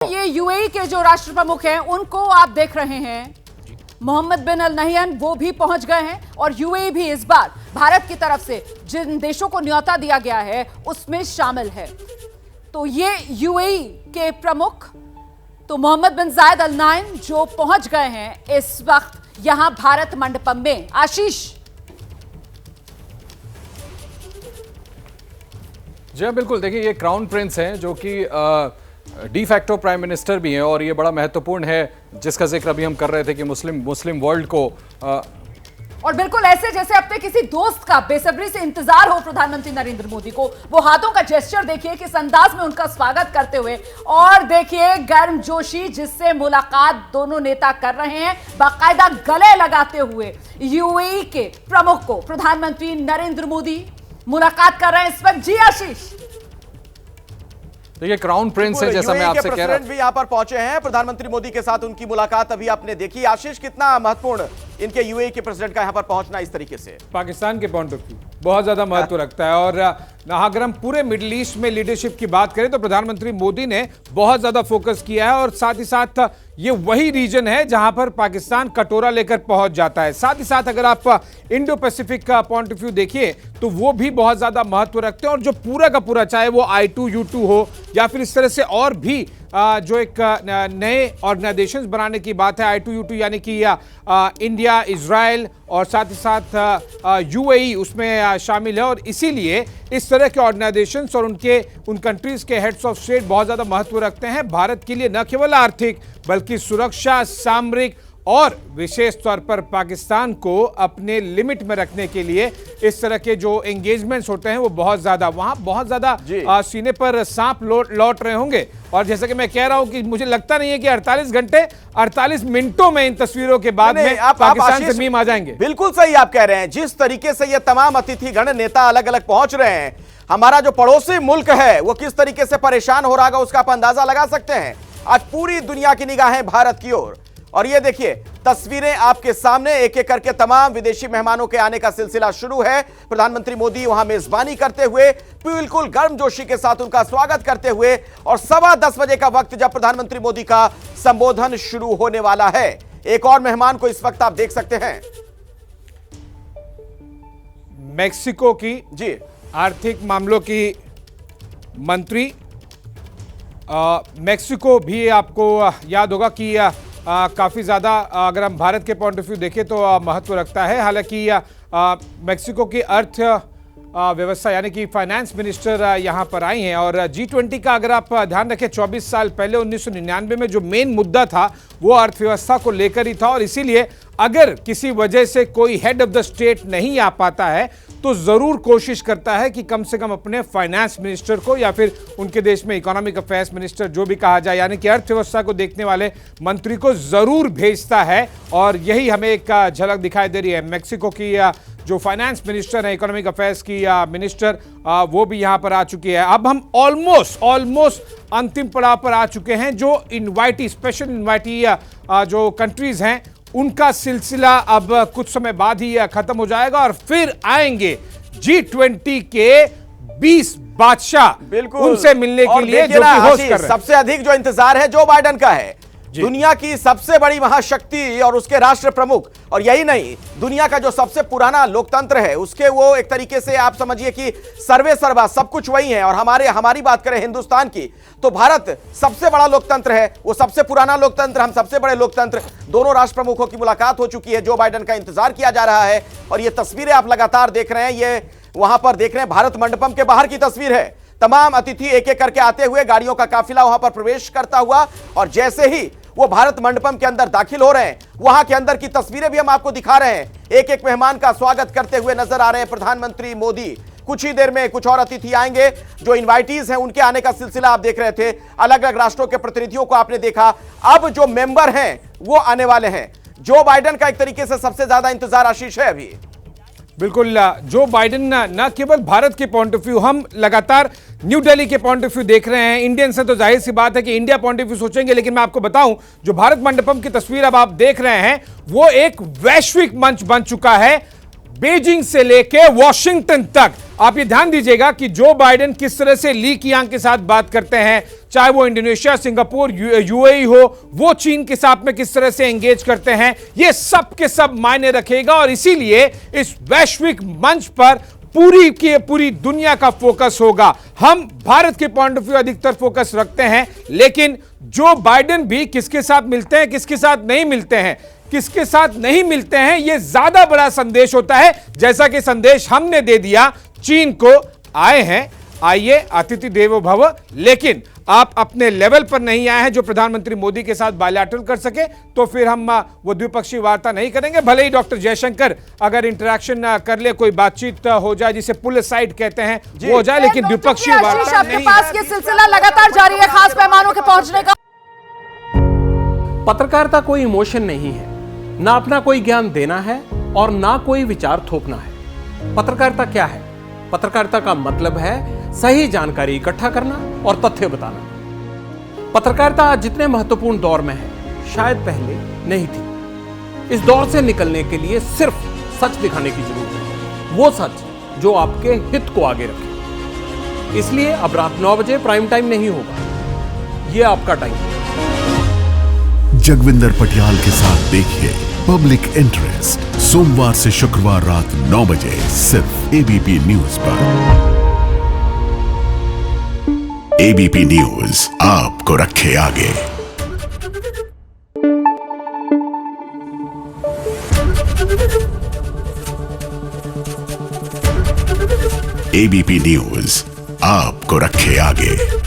ये यूएई के जो राष्ट्र प्रमुख हैं उनको आप देख रहे हैं, मोहम्मद बिन अल नहयान वो भी पहुंच गए हैं और यूएई भी इस बार भारत की तरफ से जिन देशों को न्योता दिया गया है उसमें शामिल है। तो ये यूएई के प्रमुख तो मोहम्मद बिन जायद अल नाहयान जो पहुंच गए हैं इस वक्त यहां भारत मंडपम में। आशीष जी हाँ, बिल्कुल। देखिए, ये क्राउन प्रिंस हैं जो कि डी फैक्टो प्राइम मिनिस्टर भी हैं और ये बड़ा महत्वपूर्ण है जिसका जिक्र अभी हम कर रहे थे कि मुस्लिम वर्ल्ड को और बिल्कुल ऐसे जैसे अपने किसी दोस्त का बेसब्री से इंतजार हो प्रधानमंत्री नरेंद्र मोदी को। वो हाथों का जेस्चर देखिए किस अंदाज में उनका स्वागत करते हुए, और देखिए गर्मजोशी जिससे मुलाकात दोनों नेता कर रहे हैं, बाकायदा गले लगाते हुए यूएई के प्रमुख को प्रधानमंत्री नरेंद्र मोदी मुलाकात कर रहे हैं इस वक्त। जी आशीष, देखिए क्राउन प्रिंस है, जैसा मैं आपसे कह रहा था, भी यहां पर पहुंचे हैं। प्रधानमंत्री मोदी के साथ उनकी मुलाकात अभी आपने देखी। आशीष, कितना महत्वपूर्ण इनके यूएई के प्रेसिडेंट का यहां पर पहुंचना इस तरीके से पाकिस्तान के पॉइंट ऑफ व्यू बहुत ज्यादा महत्व रखता है। और अगर हम पूरे मिडिल ईस्ट में लीडरशिप की बात करें तो प्रधानमंत्री मोदी ने बहुत ज्यादा फोकस किया है और साथ ही साथ ये वही रीजन है जहां पर पाकिस्तान कटोरा लेकर पहुंच जाता है। साथ ही साथ अगर आप इंडो पैसिफिक का पॉइंट ऑफ व्यू देखिए तो वो भी बहुत ज्यादा महत्व रखते हैं। और जो पूरा का पूरा, चाहे वो I2U2 हो या फिर इस तरह से और भी जो एक नए ऑर्गेनाइजेशंस बनाने की बात है, I2U2 यानी कि इंडिया, इजराइल और साथ ही साथ यूएई उसमें शामिल है। और इसीलिए इस तरह के ऑर्गेनाइजेशंस और उन कंट्रीज के हेड्स ऑफ स्टेट बहुत ज़्यादा महत्व रखते हैं भारत के लिए, न केवल आर्थिक बल्कि सुरक्षा, सामरिक और विशेष तौर पर पाकिस्तान को अपने लिमिट में रखने के लिए इस तरह के जो एंगेजमेंट्स होते हैं वो बहुत ज्यादा वहां बहुत ज्यादा सीने पर सांप लौट रहे होंगे। और जैसा कि मैं कह रहा हूं कि मुझे लगता नहीं है कि 48 घंटे 48 मिनटों में इन तस्वीरों के बाद में पाकिस्तान से मीम आ जाएंगे। बिल्कुल सही आप कह रहे हैं। जिस तरीके से ये तमाम अतिथिगण नेता अलग अलग पहुंच रहे हैं, हमारा जो पड़ोसी मुल्क है वो किस तरीके से परेशान हो रहा होगा उसका आप अंदाजा लगा सकते हैं। आज पूरी दुनिया की निगाहें भारत की ओर, और ये देखिए तस्वीरें आपके सामने, एक एक करके तमाम विदेशी मेहमानों के आने का सिलसिला शुरू है। प्रधानमंत्री मोदी वहां मेजबानी करते हुए बिल्कुल गर्मजोशी के साथ उनका स्वागत करते हुए, और 10:15 बजे का वक्त जब प्रधानमंत्री मोदी का संबोधन शुरू होने वाला है। एक और मेहमान को इस वक्त आप देख सकते हैं, मेक्सिको की जी आर्थिक मामलों की मंत्री। मेक्सिको भी आपको याद होगा कि काफ़ी ज़्यादा अगर हम भारत के पॉइंट ऑफ व्यू देखें तो महत्व रखता है। हालांकि मेक्सिको की अर्थ व्यवस्था यानी कि फाइनेंस मिनिस्टर यहाँ पर आई हैं। और G20 का अगर आप ध्यान रखें 24 साल पहले 1999 में जो मेन मुद्दा था वो अर्थव्यवस्था को लेकर ही था। और इसीलिए अगर किसी वजह से कोई हेड ऑफ द स्टेट नहीं आ पाता है तो ज़रूर कोशिश करता है कि कम से कम अपने फाइनेंस मिनिस्टर को या फिर उनके देश में इकोनॉमिक अफेयर्स मिनिस्टर जो भी कहा जाए, यानी कि अर्थव्यवस्था को देखने वाले मंत्री को ज़रूर भेजता है। और यही हमें एक झलक दिखाई दे रही है। मेक्सिको की जो फाइनेंस मिनिस्टर है, इकोनॉमिक अफेयर्स की मिनिस्टर, वो भी यहाँ पर आ चुकी है। अब हम ऑलमोस्ट अंतिम पड़ाव पर आ चुके हैं। जो इन्वाइटी, स्पेशल इन्वाइटी जो कंट्रीज हैं उनका सिलसिला अब कुछ समय बाद ही खत्म हो जाएगा और फिर आएंगे G20 के 20 बादशाह, बिल्कुल उनसे मिलने के लिए जो कि होस्ट कर रहे हैं। सबसे अधिक जो इंतजार है जो बाइडेन का है, दुनिया की सबसे बड़ी महाशक्ति और उसके राष्ट्र प्रमुख, और यही नहीं दुनिया का जो सबसे पुराना लोकतंत्र है उसके वो एक तरीके से आप समझिए कि सर्वे सर्वा सब कुछ वही है। और हमारी बात करें हिंदुस्तान की तो भारत सबसे बड़ा लोकतंत्र है, वो सबसे पुराना लोकतंत्र, हम सबसे बड़े लोकतंत्र। दोनों राष्ट्र प्रमुखों की मुलाकात हो चुकी है, जो बाइडेन का इंतजार किया जा रहा है। और ये तस्वीरें आप लगातार देख रहे हैं, ये वहां पर देख रहे हैं भारत मंडपम के बाहर की तस्वीर है। तमाम अतिथि एक एक करके आते हुए, गाड़ियों का काफिला वहां पर प्रवेश करता हुआ, और जैसे ही वो भारत मंडपम के अंदर दाखिल हो रहे हैं, वहां के अंदर की तस्वीरें भी हम आपको दिखा रहे हैं। एक एक मेहमान का स्वागत करते हुए नजर आ रहे हैं प्रधानमंत्री मोदी। कुछ ही देर में कुछ और अतिथि आएंगे। जो इनवाइटीज हैं उनके आने का सिलसिला आप देख रहे थे, अलग अलग राष्ट्रों के प्रतिनिधियों को आपने देखा। अब जो मेंबर हैं वो आने वाले हैं। जो बाइडेन का एक तरीके से सबसे ज्यादा इंतजार आशीष है अभी। बिल्कुल, जो बाइडेन न केवल भारत के पॉइंट ऑफ व्यू, हम लगातार न्यू दिल्ली के पॉइंट ऑफ व्यू देख रहे हैं। इंडियन से तो जाहिर सी बात है कि इंडिया पॉइंट ऑफ व्यू सोचेंगे, लेकिन मैं आपको बताऊं जो भारत मंडपम की तस्वीर अब आप देख रहे हैं वो एक वैश्विक मंच बन चुका है। बीजिंग से लेके वॉशिंगटन तक। आप ये ध्यान दीजिएगा कि जो बाइडेन किस तरह से ली कियांग के साथ बात करते हैं, चाहे वो इंडोनेशिया, सिंगापुर, यूएई हो, वो चीन के साथ में किस तरह से एंगेज करते हैं, ये सब के सब मायने रखेगा। और इसीलिए इस वैश्विक मंच पर पूरी की पूरी दुनिया का फोकस होगा। हम भारत के पॉइंट ऑफ व्यू अधिकतर फोकस रखते हैं, लेकिन जो बाइडेन भी किसके साथ मिलते हैं, किसके साथ नहीं मिलते हैं, किसके साथ नहीं मिलते हैं, यह ज्यादा बड़ा संदेश होता है। जैसा कि संदेश हमने दे दिया चीन को, आए हैं, आइए अतिथि देवो भव, लेकिन आप अपने लेवल पर नहीं आए हैं जो प्रधानमंत्री मोदी के साथ बायलैटरल कर सके, तो फिर हम वो द्विपक्षीय वार्ता नहीं करेंगे। भले ही डॉक्टर जयशंकर अगर इंटरेक्शन कर ले, कोई बातचीत हो जाए, जिसे पुल साइड कहते हैं, वो हो जाए, लेकिन द्विपक्षीय वार्ता आपके नहीं। पास ये सिलसिला लगातार जारी है, खास पैमानों के पहुंचने का। पत्रकारिता कोई इमोशन नहीं है, ना अपना कोई ज्ञान देना है और ना कोई विचार थोपना है। पत्रकारिता क्या है? पत्रकारिता का मतलब है सही जानकारी इकट्ठा करना और तथ्य बताना। पत्रकारिता आज जितने महत्वपूर्ण दौर में है, शायद पहले नहीं थी। इस दौर से निकलने के लिए सिर्फ सच दिखाने की जरूरत है, वो सच जो आपके हित को आगे रखे। इसलिए अब रात 9 बजे प्राइम टाइम नहीं होगा, ये आपका टाइम है। जगविंदर पटियाल के साथ देखिए पब्लिक इंटरेस्ट, सोमवार से शुक्रवार रात 9 बजे सिर्फ एबीपी न्यूज पर। एबीपी न्यूज आपको रखे आगे। एबीपी न्यूज आपको रखे आगे।